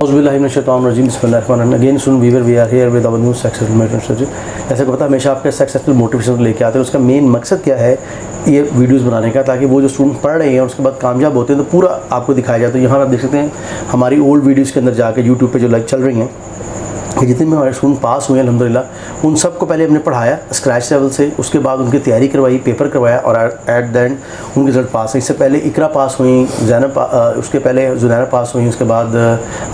Again सुन we are here with our new successful motivation. जैसे को पता हमेशा आपके सक्सेसफुल मोटिवेशन लेके आते हैं। उसका मेन मकसद क्या है ये वीडियोस बनाने का, ताकि वो जो स्टूडेंट पढ़ रहे हैं और उसके बाद कामयाब होते हैं तो पूरा आपको दिखाया जाए। तो यहाँ आप देख सकते हैं हमारी ओल्ड वीडियोज़ के अंदर जाकर यूट्यूब पर जो लाइक चल रही हैं कि जितने भी हमारे स्टूडेंट पास हुए हैं अल्हम्दुलिल्लाह, उन सबको पहले हमने पढ़ाया स्क्रैच लेवल से, उसके बाद उनकी तैयारी करवाई, पेपर करवाया और एट द एंड उनके रिजल्ट पास है। इससे पहले इकरा पास हुई, ज़ैनब उसके पहले ज़ुनैरा पास हुई, उसके बाद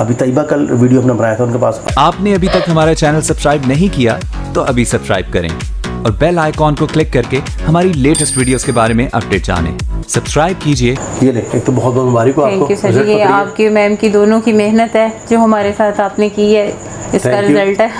अभी तैयबा कल वीडियो हमने बनाया था उनके पास। आपने अभी तक हमारा चैनल सब्सक्राइब नहीं किया तो अभी सब्सक्राइब करें और बेल आइकॉन को क्लिक करके हमारी लेटेस्ट वीडियोस के बारे में अपडेट जानें। सब्सक्राइब कीजिए। ये ले, एक तो बहुत बहुत मुबारक हो आपको। थैंक यू सर जी, ये आपकी मैम की दोनों की मेहनत है जो हमारे साथ आपने की है, इसका रिजल्ट है।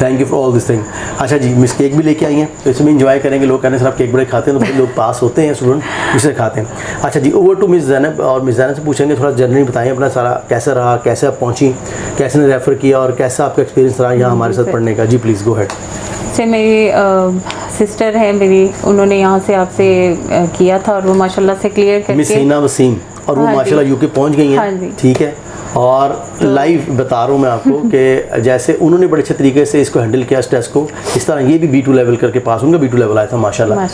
Thank you for all this thing. अच्छा जी, मिस केक भी लेके आई हैं तो इसमें एंजॉय करेंगे। लोग कहने सर आप केक बड़े खाते हैं, तो लोग पास होते हैं स्टूडेंट इसे खाते हैं। अच्छा जी, ओवर टू मिस ज़ैनब, और मिस ज़ैनब से पूछेंगे थोड़ा जर्नी बताएं अपना सारा, कैसा रहा, कैसे आप पहुँची, कैसे ने रेफ़र किया और कैसा आपका एक्सपीरियंस रहा यहाँ हमारे साथ पढ़ने का। जी प्लीज़ गो हेड। से मेरी सिस्टर है मेरी, उन्होंने यहाँ से आपसे किया था और वो माशाल्लाह से क्लियर करके। मिस हिना वसीम, और वो माशाल्लाह यूके पहुँच गई हैं। ठीक है, और लाइव बता रहा हूँ मैं आपको कि जैसे उन्होंने बड़े अच्छे तरीके से इसको हैंडल किया स्ट्रेस को, इस तरह ये भी B2 लेवल करके पास, उनका B2 लेवल आया था माशाल्लाह।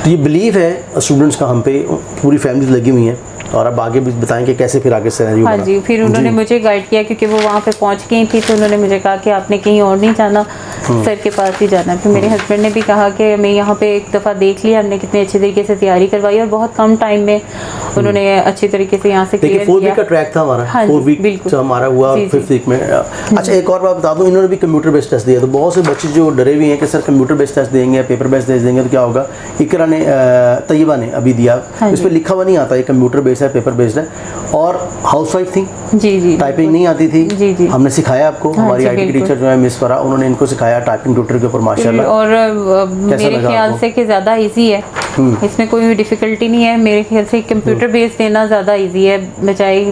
तो ये बिलीव है स्टूडेंट्स का हम पे, पूरी फैमिली लगी हुई हैं। और अब आगे भी बताएं कि कैसे फिर आगे से। हाँ जी, फिर उन्होंने मुझे गाइड किया क्योंकि वो वहाँ पे पहुँच गई थी, तो उन्होंने मुझे कहा कि आपने कहीं और नहीं जाना, सर के पास ही जाना। फिर मेरे हस्बैंड ने भी कहा कि मैं यहाँ पे एक दफ़ा देख लिया हमने कितने अच्छे तरीके से तैयारी करवाई और बहुत कम टाइम में उन्होंने अच्छी तरीके से यहाँ से क्लियर किया। 4 वीक का ट्रैक था हमारा। हाँ 4 वीक हमारा हुआ, 5th वीक में। अच्छा एक और बात बता दूँ, इन्होंने भी कंप्यूटर बेस्ड टेस्ट दिया। तो बहुत से बच्चे जो डरे हुए हैं कि सर कंप्यूटर बेस्ड टेस्ट देंगे, पेपर बेस्ड टेस्ट देंगे तो क्या होगा। इकरा ने, तैयबा ने अभी दिया, इस पर लिखा हुआ नहीं आता ये कंप्यूटर बेस्ड है, पेपर बेस्ड है। और हाउसवाइफ थी जी, टाइपिंग नहीं आती थी जी। हमने सिखाया आपको। हमारी IT की टीचर जो है मिस फरा, उन्होंने इनको सिखाया टाइपिंग ट्यूटर के ऊपर माशाल्लाह। और मेरे ख्याल से कि ज़्यादा इजी है, इसमें कोई डिफ़िकल्टी नहीं है। मेरे ख्याल से कंप्यूटर बेस देना ज़्यादा इजी है बजाय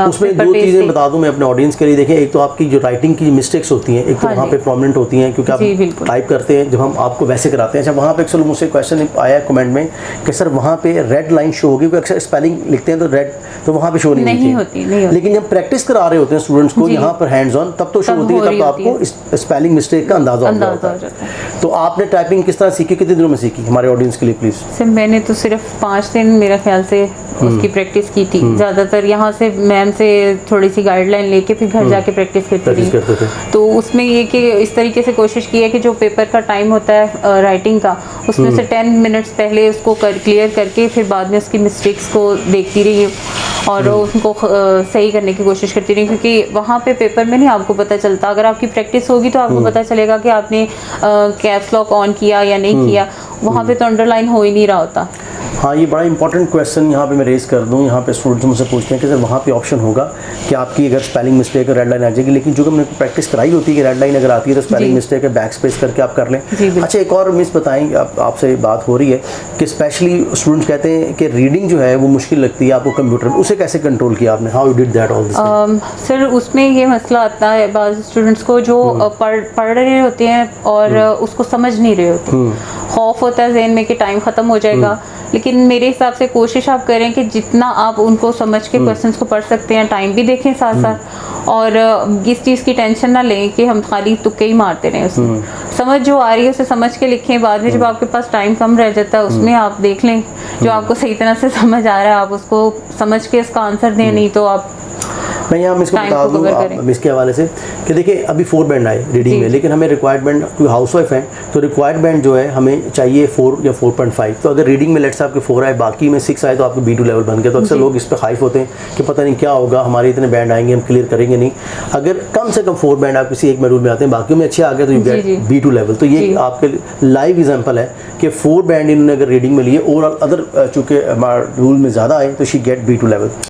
उसमें 2 चीज़ें बता दूं मैं अपने ऑडियंस के लिए। देखिए, एक तो आपकी जो राइटिंग की मिस्टेक्स होती हैं, एक तो वहाँ पे प्रोमिनेंट होती हैं क्योंकि आप टाइप करते हैं जब हम आपको वैसे कराते हैं। अच्छा वहाँ पे अक्सर मुझसे क्वेश्चन आया कमेंट में कि सर वहाँ पे रेड लाइन शो होगी, क्योंकि अक्सर स्पेलिंग लिखते हैं तो रेड तो वहाँ पे शो नहीं होती। लेकिन जब प्रैक्टिस करा रहे होते हैं स्टूडेंट्स को यहाँ पर हैंड्स ऑन, तब तो शो होती है, तब आपको स्पेलिंग मिस्टेक का अंदाजा होता है। तो आपने टाइपिंग किस तरह सीखी, कितने दिनों में सीखी हमारे ऑडियंस के लिए प्लीज़। सर मैंने तो सिर्फ 5 दिन मेरा ख्याल से उसकी प्रैक्टिस की थी। ज़्यादातर यहाँ से मैम से थोड़ी सी गाइडलाइन लेके फिर घर जाके प्रैक्टिस करती थी। तो उसमें ये कि इस तरीके से कोशिश की है कि जो पेपर का टाइम होता है राइटिंग का, उसमें से 10 मिनट्स पहले उसको क्लियर करके फिर बाद में उसकी मिस्टेक्स को देखती रही हूँ और उनको सही करने की कोशिश करती रही, क्योंकि वहाँ पे पेपर में नहीं आपको पता चलता। अगर आपकी प्रैक्टिस होगी तो आपको पता चलेगा कि आपने कैप्स लॉक ऑन किया या नहीं किया, वहाँ पे तो अंडरलाइन हो ही नहीं रहा होता। हाँ, ये बड़ा इंपॉर्टेंट क्वेश्चन यहाँ पे मैं रेज़ कर दूँ। यहाँ पे स्टूडेंट्स मुझसे पूछते हैं कि सर वहाँ पे ऑप्शन होगा कि आपकी अगर स्पेलिंग मिस्टेक है रेड लाइन आ जाएगी, लेकिन जो कि हमने प्रैक्टिस कराई होती है कि रेड लाइन अगर आती है तो स्पेलिंग मिस्टेक है बैक स्पेस करके आप कर लें। अच्छा एक और मिस बताएं, आपसे बात हो रही है कि स्पेशली स्टूडेंट्स कहते हैं कि रीडिंग जो है वो मुश्किल लगती है आपको कंप्यूटर में, उसे कैसे कंट्रोल किया आपने, how you did that all this? Sir उसमें ये मसला आता है बाज़ स्टूडेंट्स को जो पढ़ रहे होते हैं और उसको समझ नहीं रहे होते, खौफ होता है जहन में कि टाइम ख़त्म हो जाएगा। लेकिन मेरे हिसाब से कोशिश आप करें कि जितना आप उनको समझ के क्वेश्चंस को पढ़ सकते हैं, टाइम भी देखें साथ साथ, और इस चीज़ की टेंशन ना लें कि हम खाली तुक्के ही मारते रहें। उसमें समझ जो आ रही है उसे समझ के लिखें। बाद में जब आपके पास टाइम कम रह जाता है उसमें आप देख लें जो आपको सही तरह से समझ आ रहा है, आप उसको समझ के इसका आंसर दें, नहीं तो आप मैं यहाँ इसको बता दूँ मिस के हवाले से कि देखिए अभी 4 बैंड आए रीडिंग में, लेकिन हमें रिक्वायर्ड बैंड, क्योंकि हाउस वाइफ हैं तो रिक्वायर्ड बैंड जो है हमें चाहिए 4 या 4.5। तो अगर रीडिंग में लेट्स आपके 4 आए, बाकी में 6 आए तो आपको B2 लेवल बन गया। तो अक्सर लोग इस पर खाइफ होते हैं कि पता नहीं क्या होगा, हमारे इतने बैंड आएंगे हम क्लियर करेंगे नहीं। अगर कम से कम 4 बैंड आप किसी एक मॉड्यूल में आते हैं, बाकी में अच्छे आ गए तो यू गेट B2 लेवल। तो ये आपके लाइव एग्जाम्पल है कि 4 बैंड इन्होंने अगर रीडिंग में लिए और अदर चूँकि मॉड्यूल में ज़्यादा आए तो शी गेट B2 लेवल।